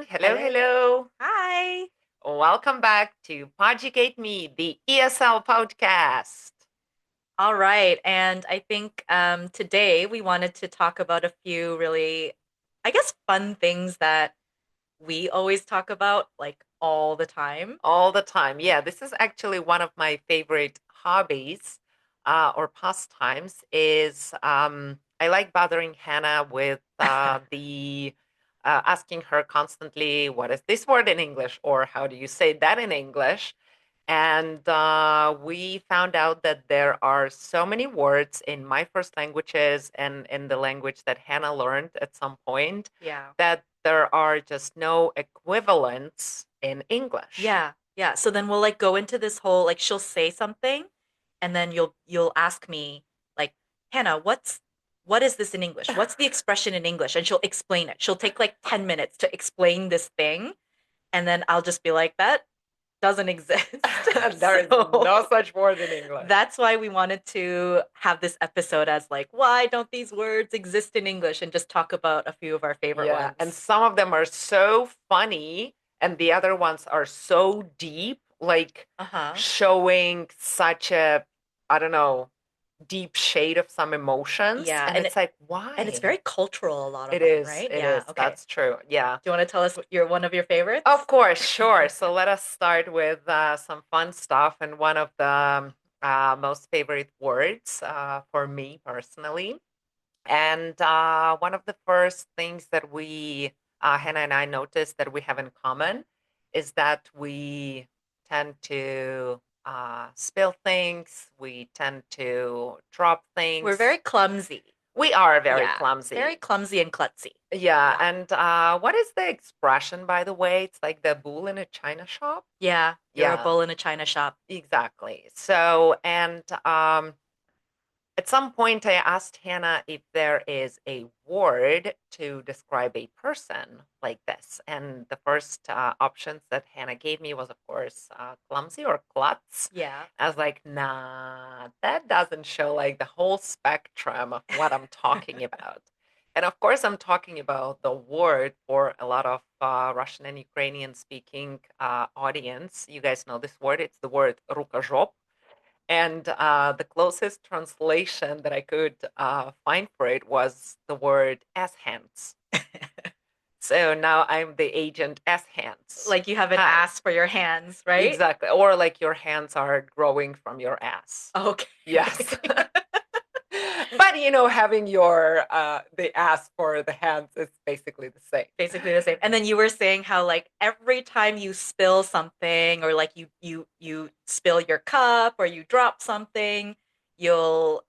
Hello, Hello. hello. Hi. Welcome back to PoducateMe, the ESL podcast. All right. And I think today we wanted to talk about a few really, I guess, fun things that we always talk about like all the time. All the time. Yeah, this is actually one of my favorite hobbies or pastimes is I like bothering Hannah with the asking her constantly, what is this word in English? Or how do you say that in English? And we found out that there are so many words in my first languages and in the language that Hannah learned at some point Yeah. that there are just no equivalents in English. Yeah. Yeah. So then we'll like go into this whole like she'll say something and then you'll ask me like, "Hannah, what is this in English? What's the expression in English?" And she'll explain it. She'll take like 10 minutes to explain this thing, and then I'll just be like, "That doesn't exist." There is So no such word in English. that's why we wanted to have this episode as like, why don't these words exist in English? And just talk about a few of our favorite Yeah, and ones. some of them are so funny, and the other ones are so deep, like Uh-huh. showing such a, I don't know, deep shade of some emotions. Yeah. And it's like, And it's why? very cultural, a lot of It them, is, right? it Yeah. is. Okay. That's true. Yeah. Do you want to tell us what your one of your Of favorites? course, sure. So let us start with some fun stuff. And one of the most favorite words for me personally. And one of the first things that Hannah and I noticed that we have in common is that we tend to spill things, we tend to drop We're things. very clumsy. We are very Yeah. Very clumsy. clumsy and klutzy. Yeah, Yeah. and what is the expression, by the way? It's like the bull in a china shop. Yeah. You're a Yeah, bull in a china shop. exactly. So, and at some point, I asked Hannah if there is a word to describe a person like this. And the first options that Hannah gave me was, of course, clumsy or klutz. Yeah. I was like, nah, that doesn't show like the whole spectrum of what I'm talking about. And of course, I'm talking about the word for a lot of Russian and Ukrainian speaking audience. You guys know this word. It's the word rukazhop, and the closest translation that I could find for it was the word ass hands. So now I'm the agent ass hands. Like you have an Hi. ass for your hands, right? Exactly. Or like your hands are growing from your ass. Okay. Yes. But having your the ass for the hands is basically the same. Basically the same. And then you were saying how like every time you spill something or like you spill your cup or you drop something, you'll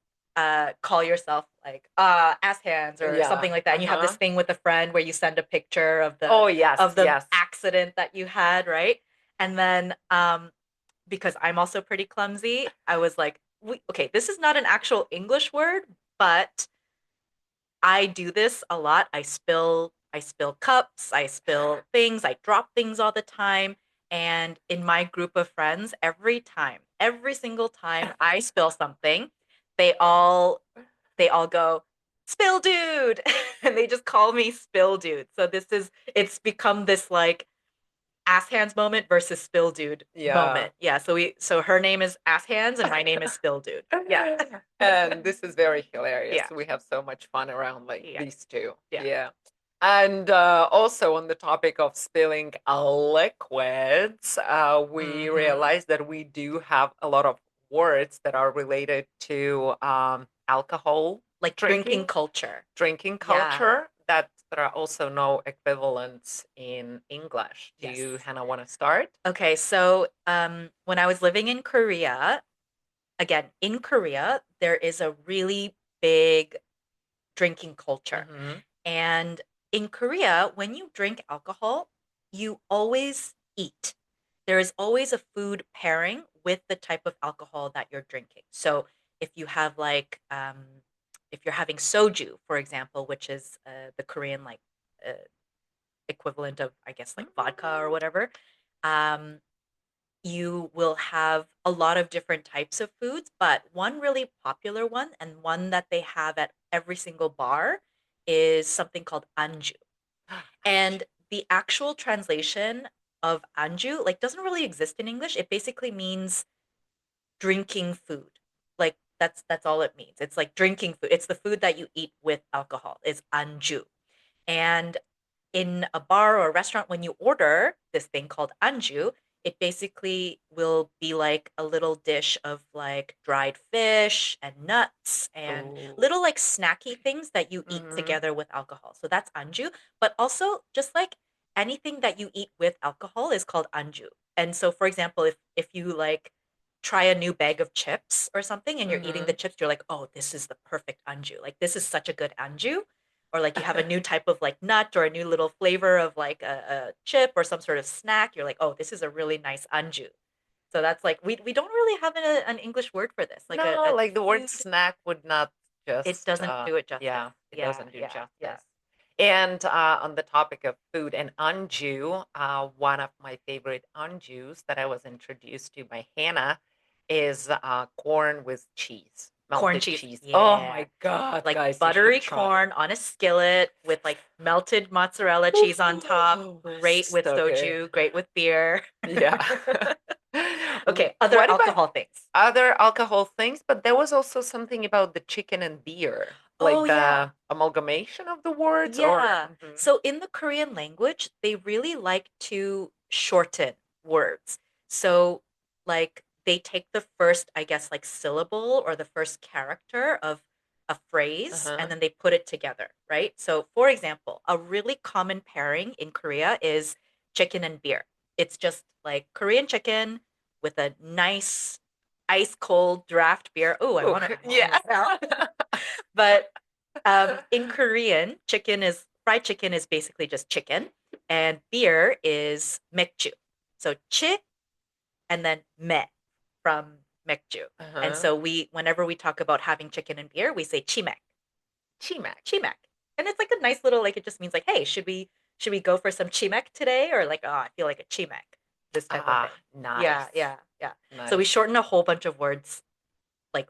call yourself like ass hands or something Yeah. like that. And you have this Uh-huh. thing with a friend where you send a picture Oh, yes, of the yes. accident that you had, right? And then because I'm also pretty clumsy, I was like, okay, this is not an actual English word, but I do this a lot. I spill cups, I spill things, I drop things all the time. And in my group of friends, every single time I spill something, they all they all go, "Spill dude." And they just call me Spill dude. So it's become this like ass hands moment versus spill dude Yeah. moment. Yeah, so her name is ass hands and my name is spill dude. Yeah. And this is very hilarious. Yeah. We have so much fun around like Yeah. these two. Yeah. Yeah. And also on the topic of spilling liquids, we Mhm. realized that we do have a lot of words that are related to alcohol Like drinking drinking, culture. drinking Yeah. culture, that there are also no equivalents in English. Do Yes. you, Hannah, want to start? Okay, so when I was living in Korea, again, in Korea, there is a really big drinking culture. Mm-hmm. And in Korea, when you drink alcohol, you always eat. There is always a food pairing with the type of alcohol that you're drinking. So if you have like, if you're having soju, for example, which is the Korean like uh, equivalent of, I guess, like vodka or whatever, um, you will have a lot of different types of foods, but one really popular one and one that they have at every single bar is something called anju. And the actual translation of anju like doesn't really exist in English. It basically means drinking food. Like that's all it means. It's like drinking food. It's the food that you eat with alcohol. Is anju. And in a bar or a restaurant, when you order this thing called anju, it basically will be like a little dish of like dried fish and nuts and Oh. little like snacky things that you eat Mm-hmm. together with alcohol. So that's anju. But also, just like anything that you eat with alcohol is called anju. And so, for example, if you like try a new bag of chips or something and you're eating Mm-hmm. the chips, you're like, oh, this is the perfect anju. Like this is such a good anju. Or like you have a new type of like nut or a new little flavor of like a chip or some sort of snack. You're like, oh, this is a really nice anju. So that's like we don't really have an English word for this, like No, a like the word food. snack would not It just, doesn't do it justice. yeah, it Yeah, doesn't do yeah, yeah. justice. And on the topic of food and anju, one of my favorite anjus that I was introduced to by Hannah is corn with cheese, Corn melted cheese. cheese. Oh Yeah. my God, Like guys, you should buttery try. corn on a skillet with like melted mozzarella cheese on top. Oh, Great with so good. soju, great with beer. Yeah. Okay, other What about alcohol things. other alcohol things? But there was also something about the chicken and beer, Oh like yeah. the amalgamation of the words, or Yeah. Mhm. So in the Korean language, they really like to shorten words. So like they take the first, I guess, like syllable or the first character of a phrase and Uh-huh. then they put it together, right? So for example, a really common pairing in Korea is chicken and beer. It's just like Korean chicken with a nice ice cold draft beer. Oh, Oh, I want one yeah. right now. But in Korean, fried chicken is basically just chicken, and beer is mekju. So chi and then me from mekju. And Uh-huh. so whenever we talk about having chicken and beer, we say chimek, Chimac. chimek, and it's like a nice little like it just means like, hey, should we go for some chimek today, or like, oh, I feel like a chimek, this type of Ah, thing. Yeah, nice. yeah, yeah. So we Nice. shorten a whole bunch of words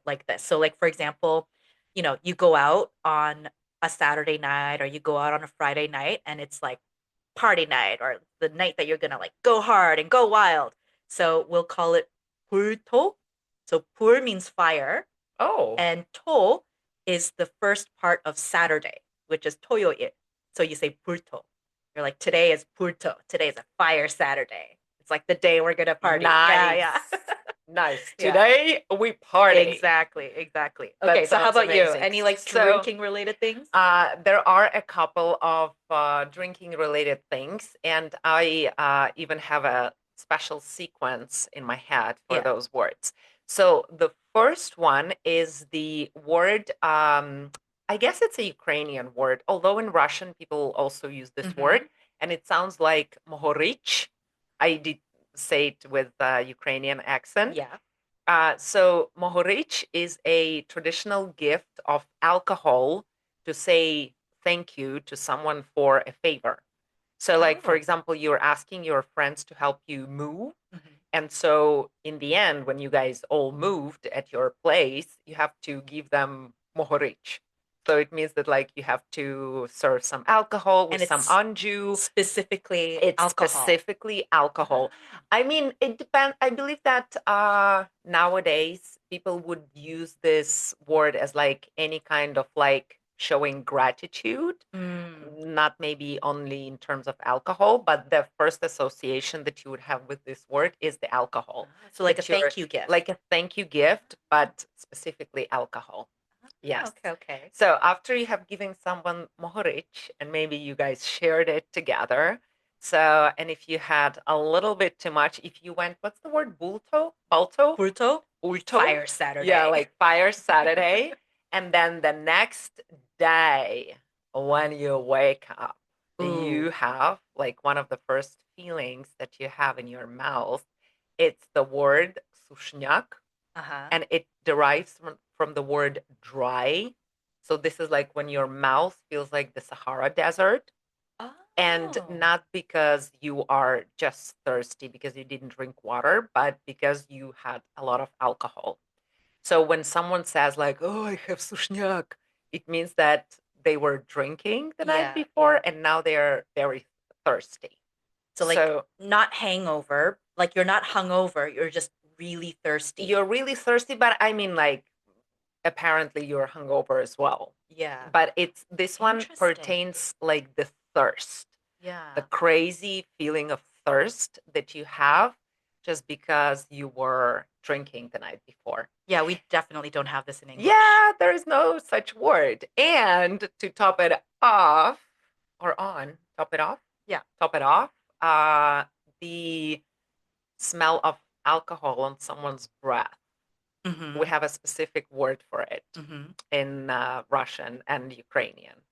like this. So like for example, you go out on a Saturday night or you go out on a Friday night and it's like party night or the night that you're gonna like go hard and go wild. So we'll call it 불토. So 불 means fire Oh, and to is the first part of Saturday, which is 토요일. So you say 불토. You're like today is 불토. Today is a fire Saturday. It's like the day we're gonna party. Yeah, nice. yeah. Nice. Yeah. Today we party. Exactly, exactly. Okay, That so how sounds about you? amazing. Any like So, drinking related things? there are a couple of drinking related things, and I even have a special sequence in my head for Yeah. those words. So, the first one is the word, I guess it's a Ukrainian word, although in Russian people also use this Mm-hmm. word, and it sounds like mohorich. I did say it with a Ukrainian accent. Yeah. So mohorich is a traditional gift of alcohol to say thank you to someone for a favor. So, like for Oh. example, you're asking your friends to help you move, Mm-hmm. and so in the end, when you guys all moved at your place, you have to give them mohorich. So it means that like you have to serve some alcohol with And some it's anju. specifically It's alcohol. specifically alcohol. I mean, it depends. I believe that nowadays people would use this word as like any kind of like showing gratitude, Mm. not maybe only in terms of alcohol, but the first association that you would have with this word is the alcohol. So like a That you're thank you gift. like a thank you gift, but specifically alcohol. Ah, Yes. okay, okay. So after you have given someone mohoric and maybe you guys shared it together. So, and if you had a little bit too much, if you went, what's the word? Bulto? Balto? Burrito, Ulto? fire Yeah, Saturday. like Fire Saturday. And then the next day, when you wake up, you Ooh. have like one of the first feelings that you have in your mouth. It's the word sushniak, Uh-huh. and it derives from the word dry. So this is like when your mouth feels like the Sahara Desert, and Oh. not because you are just thirsty because you didn't drink water, but because you had a lot of alcohol. So when someone says like, "Oh, I have sushniak," it means that they were drinking the night Yeah, before yeah. and now they are very thirsty. So like So not hangover, like you're not hungover, you're just really thirsty. you're really thirsty, but I mean, like, apparently you're hungover as well. Yeah. But it's this one Interesting. pertains like the thirst, the Yeah. crazy feeling of thirst that you have just because you were drinking the night before. Yeah, we definitely don't have this in English. Yeah, there is no such word. And to top it off, or on, Yeah. top it off, uh, the smell of alcohol on someone's breath. We Mm-hmm. have a specific word for it Mm-hmm. in Russian and Ukrainian.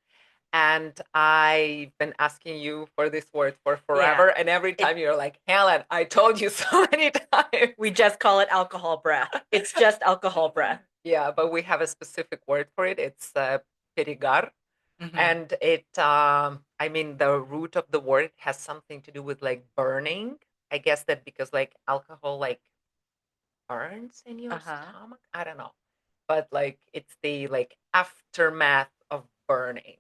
And I've been asking you for this word for Yeah. forever. And every It time you're like, Helen, I told you so many times. we just call it alcohol breath. It's just alcohol breath. Yeah, but we have a specific word for it. It's perigar. Mm-hmm. And I mean, the root of the word has something to do with like burning. I guess that because like alcohol like burns in your Uh-huh. stomach. I don't know. But like it's the like aftermath of burning.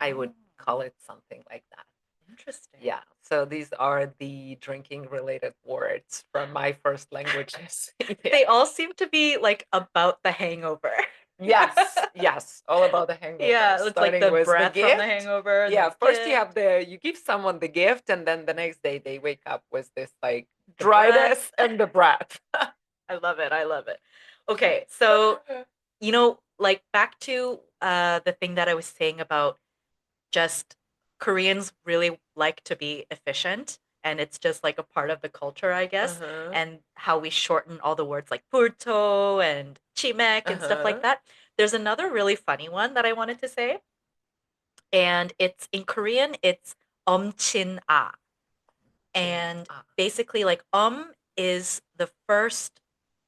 I would Oh, call it something like that. interesting. Yeah. So these are the drinking related words from my first languages. Yeah. They all seem to be like about the hangover. Yes, yes, all about the hangover, Yeah, it's like starting the with the breath from the gift. hangover and then Yeah, the first you gift, have you give someone the gift, and then the next day they wake up with this like the breath. dryness and the breath. I love it. I love it. Okay, so like back to the thing that I was saying about just Koreans really like to be efficient and it's just like a part of the culture, I guess, Uh-huh. and how we shorten all the words like purto and chimek and stuff like Uh-huh. that. There's another really funny one that I wanted to say, and it's in Korean, it's omchin-a. Chin. And Ah. basically like is the first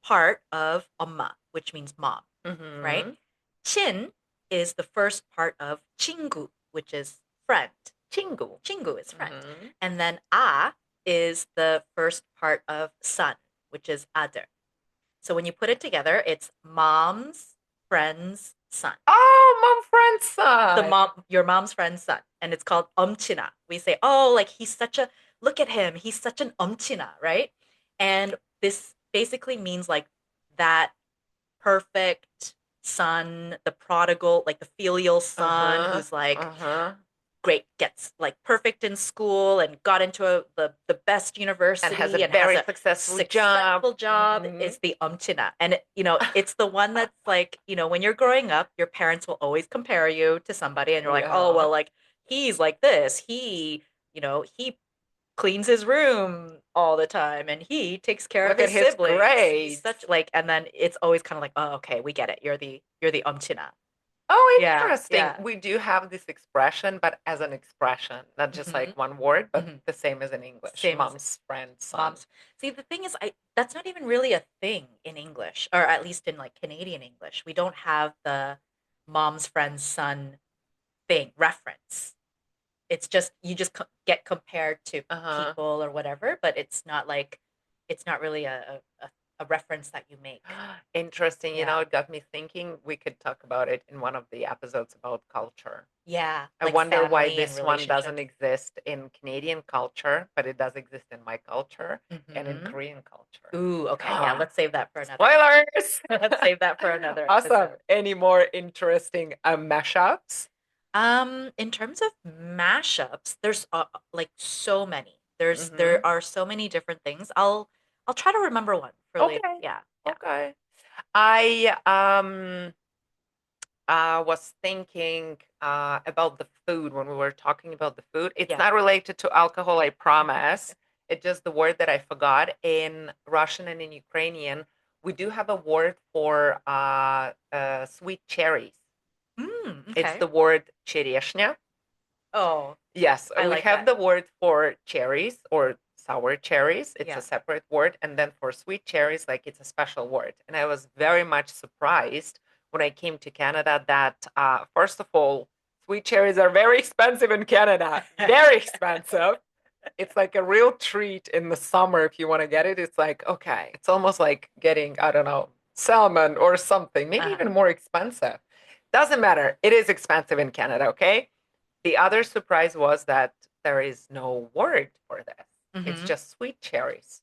part of 엄마, which means mom, right? Mm-hmm. Chin is the first part of 친구, which is friend. Chingu. 친구 is friend. Mm-hmm. And then a is the first part of son, which is ader. So when you put it together, it's mom's friend's son. Oh, mom friend's The son. mom, your mom's friend's son, and it's called omchina. We say, oh, like he's such a look at him, he's such an omchina, right? And this basically means like that perfect son, the prodigal, like the filial son Uh-huh. who's like Uh-huh. great, gets like perfect in school and got into the best And has a university and has very a successful job. successful job Mm-hmm. is the umchina. And it's the one that's like, when you're growing up, your parents will always compare you to somebody and you're like, oh, Yeah. well, like he's like this. He cleans his room all the time and he takes care of Look at his his siblings. He's grades. such like, and then it's always kind of like, oh, okay, we get it. You're the umchina. Oh, Yeah, interesting. yeah. We do have this expression, but as an expression, not just Hmm. like one word, but Hmm. the same as in English. Same as Mom's friend, son. mom's. See, the thing is, I that's not even really a thing in English, or at least in like Canadian English. We don't have the mom's friend's son thing reference. It's just you just get compared to Uh-huh. people or whatever, but it's not really a reference that you make. Interesting. Yeah, It got me thinking we could talk about it in one of the episodes about culture. yeah, I like wonder why family and this one doesn't relationships. exist in Canadian culture, but it does exist in my culture and in Hmm. Korean culture. Ooh, okay, yeah. Let's save that for another episode. Spoilers! Let's save that for another Awesome. episode. Any more interesting mashups? In terms of mashups, there's like so many. There Mm-hmm. are so many different things. I'll try to remember one for later. Okay. Yeah, yeah, Okay. I was thinking about the food when we were talking about the food. It's yeah. not related to alcohol, I promise. It's just the word that I forgot. In Russian and in Ukrainian, we do have a word for sweet cherries. It's Okay. the word черешня. Oh, Yes, I we like have that. the word for cherries or sour cherries. It's a Yeah. separate word. And then for sweet cherries, like it's a special word. And I was very much surprised when I came to Canada that, first of all, sweet cherries are very expensive in Canada. Very expensive. It's like a real treat in the summer if you want to get it. It's like, okay, it's almost like getting, I don't know, salmon or something, maybe Uh-huh. even more expensive. Doesn't matter. It is expensive in Canada, okay? The other surprise was that there is no word for this. It's Mm-hmm. just sweet cherries.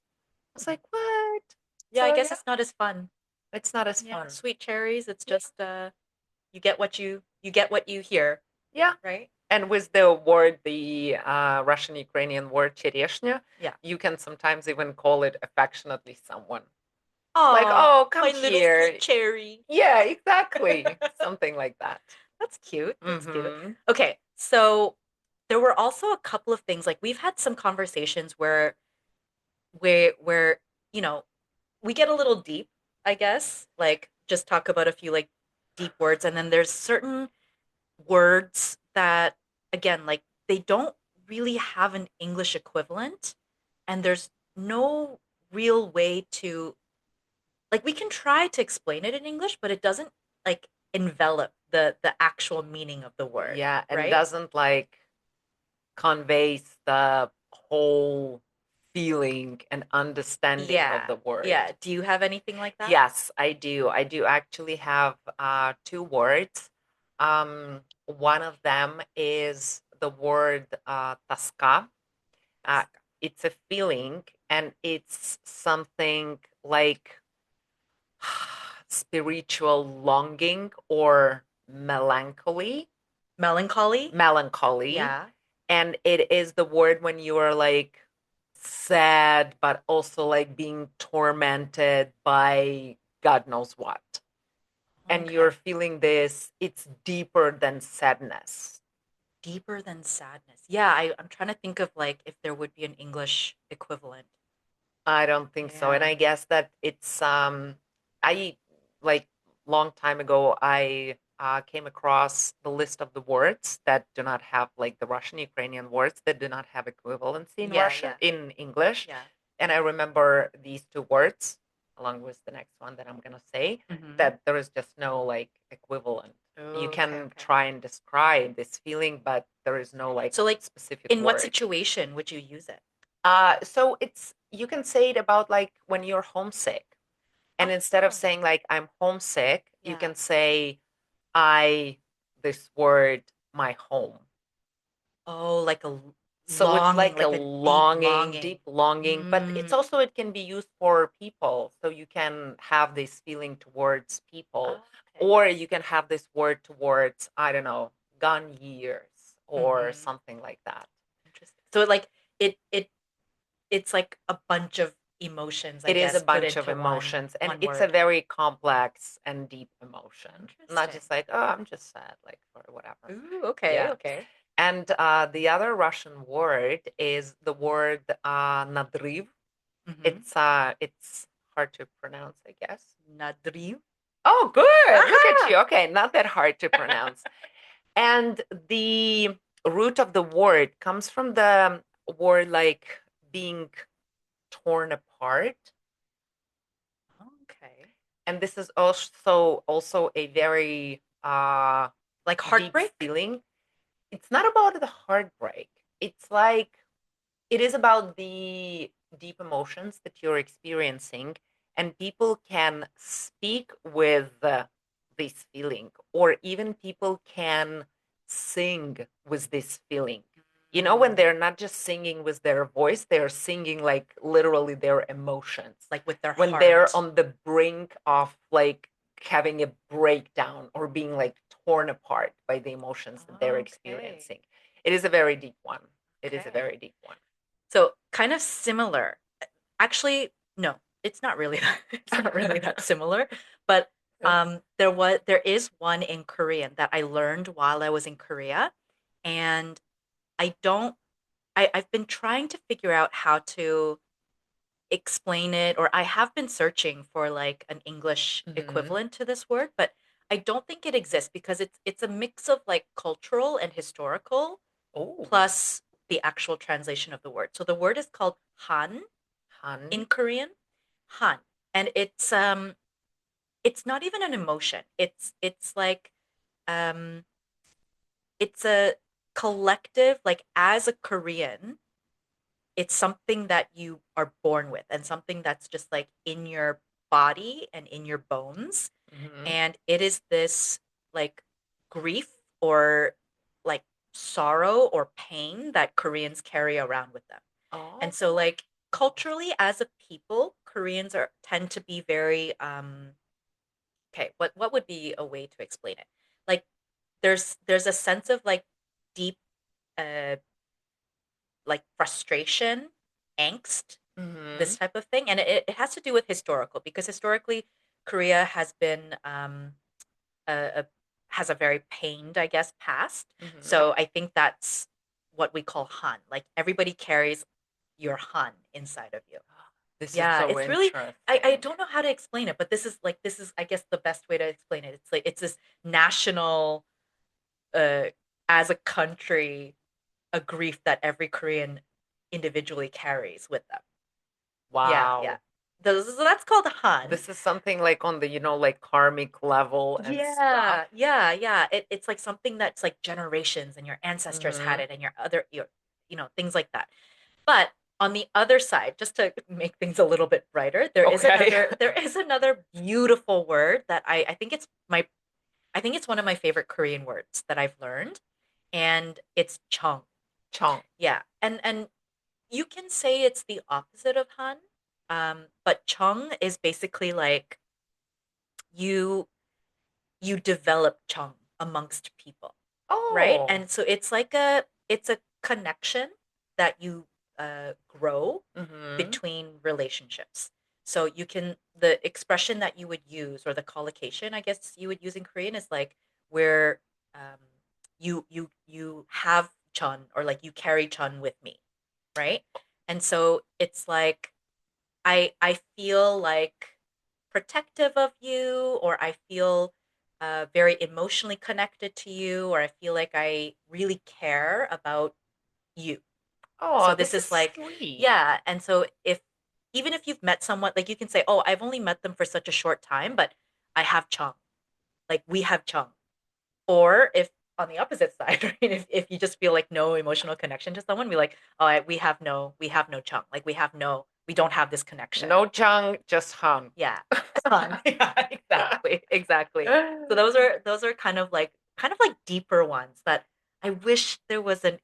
I was like, what? Yeah, I So guess yeah, it's not as fun. it's not as Yeah, fun. sweet cherries, it's Yeah. just you get what you hear, Yeah. right? And with the word, the Russian Ukrainian word chereshnya, Yeah. you can sometimes even call it affectionately someone. Like, Aw, oh, come my little sweet here. cherry. Yeah, exactly. Something like that. That's cute. That's cute. Mm-hmm. Okay, so there were also a couple of things like we've had some conversations where you know we get a little deep, I guess, like just talk about a few like deep words, and then there's certain words that again like they don't really have an English equivalent, and there's no real way to like we can try to explain it in English, but it doesn't like envelop the actual meaning of the word, Yeah, and right? doesn't like conveys the whole feeling and understanding of Yeah. the word. Yeah. Do you have anything like that? Yes, I do. I do actually have two words. One of them is the word тоска. Uh, Taska. it's a feeling, and it's something like spiritual longing or melancholy. Melancholy? Melancholy. Yeah. And it is the word when you are like sad, but also like being tormented by God knows what. And you're Okay. feeling this, it's deeper than sadness. Deeper than sadness. Yeah, I'm trying to think of like if there would be an English equivalent. I don't think so. And Yeah. I guess that it's I like long time ago I came across the list of the words that do not have like the Russian Ukrainian words that do not have equivalency in Yeah, Russian yeah. in English. Yeah. And I remember these two words along with the next one that I'm gonna say Mm-hmm. that there is just no like equivalent. You Oh, okay, can okay. try and describe this feeling, but there is no like So like specific in what word. situation would you use it? So it's you can say it about like when you're homesick. And instead of Oh, saying like I'm homesick, you yeah. can say I this word my home. Oh, like So it's longing, like a like a deep longing, longing. deep longing, but it's Mm. also it can be used for people. So you can have this feeling towards people, Ah, okay. or you can have this word towards, I don't know, gone years or Mm-hmm. something like that. Interesting. So like it it's like a bunch of emotions, I It is a guess, put bunch of into emotions, and one it's a word. very complex and deep emotion. Not Interesting. just like, oh, I'm just sad, like or whatever. Ooh, okay, Yeah. okay. And the other Russian word is the word nadriv. Mm-hmm. It's hard to pronounce, I guess. Nadriv. Oh, good. Look at Aha! you. Okay, not that hard to pronounce. And the root of the word comes from the word like being torn apart. Okay. And this is also a very Like deep heartbreak? feeling. It's not about the heartbreak. It's like it is about the deep emotions that you're experiencing, and people can speak with this feeling, or even people can sing with this feeling. You know, when Mm, they're not just singing with their voice, they're singing like literally their emotions. like with their When they're heart. on the brink of like having a breakdown or being like torn apart by the emotions that they're Okay. experiencing. It is a very deep one. It is a Okay. very deep one. So kind of similar. Actually, no, it's not really that, it's not really that similar, but there is one in Korean that I learned while I was in Korea, and I don't I've been trying to figure out how to explain it, or I have been searching for like an English Mm-hmm. equivalent to this word, but I don't think it exists because it's a mix of like cultural and historical Oh, plus the actual translation of the word. So the word is called han in Han. Korean, han, and it's not even an emotion. It's like um it's a collective, like as a Korean, it's something that you are born with and something that's just like in your body and in your bones. Mm-hmm. And it is this like grief or like sorrow or pain that Koreans carry around with them. And so Oh. like culturally as a people, Koreans are tend to be very okay, what would be a way to explain it? Like there's a sense of like deep uh like frustration, angst, Mm-hmm. this type of thing. And it has to do with historical because historically Korea has been a has a very pained, I guess, past. Mm-hmm. So I think that's what we call Han. Like everybody carries your Han inside of you. This is Yeah, so it's really I interesting. don't know how to explain it, but this is I guess the best way to explain it. It's like it's this national uh as a country a grief that every Korean individually carries with them. Yeah, yeah. Wow. So that's called Han. This is something like on the, like karmic level and stuff. Yeah, yeah, yeah. It's like something that's like generations and your ancestors had Mm-hmm. it and your things like that. But on the other side, just to make things a little bit brighter, Okay. there is another beautiful word that I think it's one of my favorite Korean words that I've learned, and it's chong. Chong. Yeah. And you can say it's the opposite of han. But chong is basically like you you develop chong amongst people, right? Oh. And so it's a connection that you grow Mm-hmm. between relationships. So you can the expression that you would use or the collocation I guess you would use in Korean is like where um, you have chun or like you carry chun with me, right? And so it's like I feel like protective of you, or I feel very emotionally connected to you, or I feel like I really care about you. So Oh, this this is is like, sweet. yeah. And so if even if you've met someone, like you can say, oh, I've only met them for such a short time, but I have Chung. Like we have Chung. Or if on the opposite side, right? If you just feel like no emotional connection to someone, be like, oh, we have no Chung. Like we don't have this connection. No Chong, just hung. Yeah. Fun. Yeah, exactly. Exactly. So those are kind of like deeper ones that I wish there was an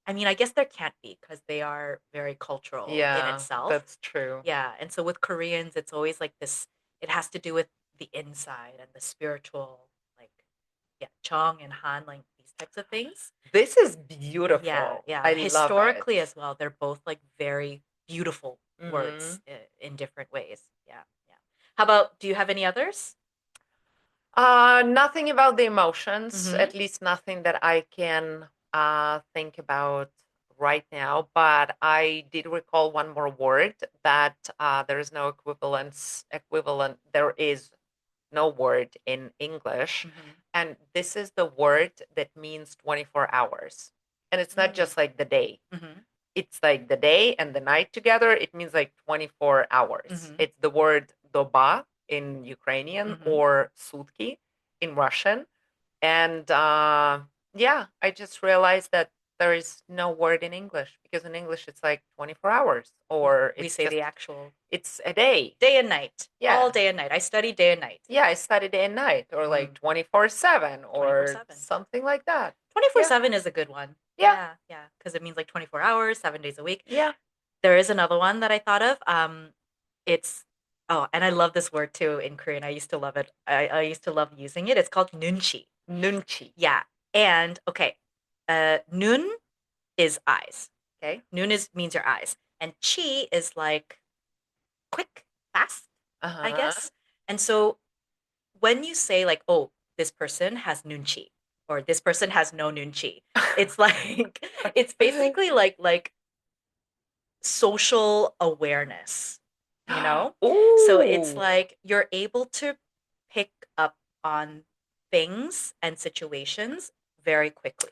I mean, I guess there can't be because they are very cultural in Yeah, itself. that's true. Yeah. And so with Koreans, it's always like this, it has to do with the inside and the spiritual, like yeah, Chong and Han, like these types of things. This is Yeah, beautiful. yeah. I love it. Historically as well, they're both like very beautiful Hmm. words in different ways. Yeah, yeah. How about, do you have any others? Nothing about the emotions, Mm-hmm. at least nothing that I can think about right now. But I did recall one more word that there is no equivalent. There is no word in English. Mm-hmm. And this is the word that means 24 hours. And it's not Mm. just like the day. Mm-hmm. It's like the day and the night together. It means like 24 hours. Mm-hmm. It's the word doba in Ukrainian Mm-hmm. or sutki in Russian. And yeah, I just realized that there is no word in English because in English it's like 24 hours Yeah. or We it's say just, the actual it's a day. day and night, all Yeah. day and night. I study day and night. Yeah, I study day and night or like Mm. 24/7 or 24/7. something like that. Yeah. 24/7 is a good one. Yeah. Yeah, yeah, because it means like 24 hours, 7 days a week. Yeah. There is another one that I thought of. It's oh, and I love this word too in Korean. I used to love it. I used to love using it. It's called nunchi. Nunchi. Yeah. And okay, nun is eyes. Okay. Nun is means your eyes. And chi is like quick, fast, I Uh-huh. guess. And so when you say like, oh, this person has nunchi or this person has no nunchi, it's like it's basically like social awareness, you know? So it's Ooh. like you're able to pick up on things and situations very quickly.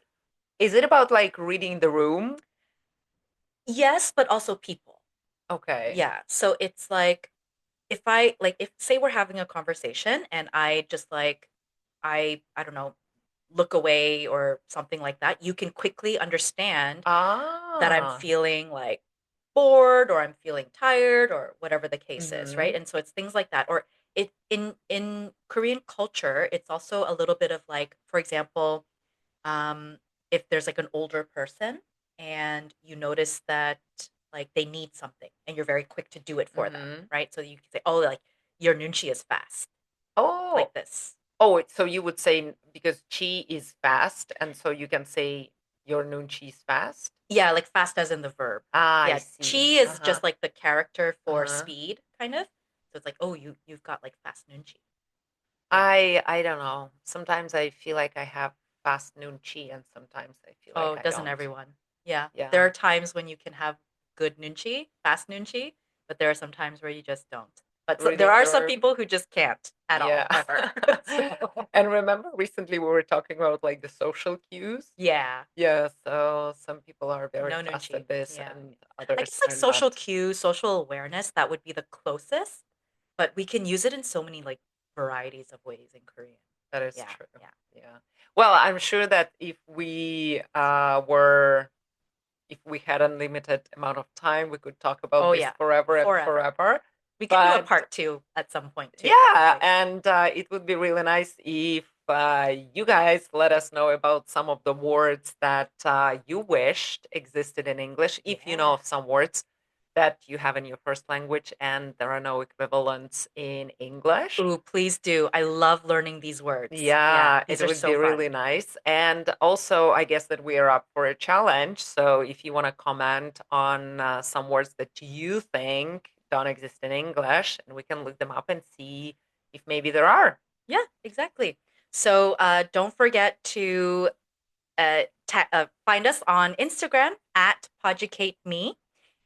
Is it about like reading the room? Yes, but also people. Okay. Yeah. So it's like if say we're having a conversation and I just like I don't know, look away or something like that, you can quickly understand that I'm Ah. feeling like bored or I'm feeling tired or whatever the case is, right? Mm-hmm. And so it's things like that. Or it in Korean culture, it's also a little bit of like, for example, um, if there's like an older person and you notice that like they need something and you're very quick to do it for them, Mm-hmm. right? So you can say, "Oh, like your nunchi is fast," Oh, like this. so you would say because chi is fast, and so you can say your nunchi is fast? Yeah, like fast as in the verb. Ah, I Yeah, see. chi is Uh-huh. just like the character for Uh-huh. speed, kind of. So it's like, "Oh, you've got like fast nunchi." Yeah. I don't know. Sometimes I feel like I have fast nunchi, and sometimes I feel like Oh, I doesn't don't. everyone? Yeah. There Yeah. are times when you can have good nunchi, fast nunchi, but there are some times where you just don't. But there Reading are the some room. people who just can't at Yeah. all, ever. So, And remember recently we were talking about like the social cues? yeah. Yeah, so some people are very No fast nunchi. at this Yeah. and I others guess like are social not. cues, social awareness, that would be the closest, but we can use it in so many like varieties of ways in Korean. That is Yeah. true. Yeah. Yeah. Well, I'm sure that if we had unlimited amount of time, we could talk about Oh this yeah. forever and Forever. forever. We can do a But part two at some point too. yeah, Like, and it would be really nice if you guys let us know about some of the words that you wished existed in English, if you know yeah. of some words that you have in your first language and there are no equivalents in English. Ooh, please do. I love learning these words. Yeah, Yeah, these it are would so be fun. really nice. And also, I guess that we are up for a challenge. So if you want to comment on some words that you think don't exist in English, and we can look them up and see if maybe there are. Yeah, exactly. So don't forget to find us on Instagram at PoducateMe,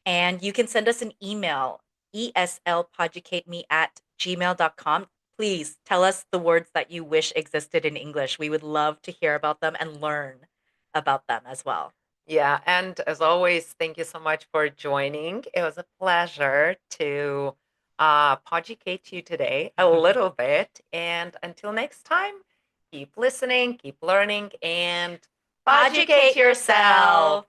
and you can send us an email, eslpodukateme at gmail.com. Please tell us the words that you wish existed in English. We would love to hear about them and learn about them as well. Yeah, and as always, thank you so much for joining. It was a pleasure to educate you today a little bit. And until next time, keep listening, keep learning, and educate Educate yourself. yourself.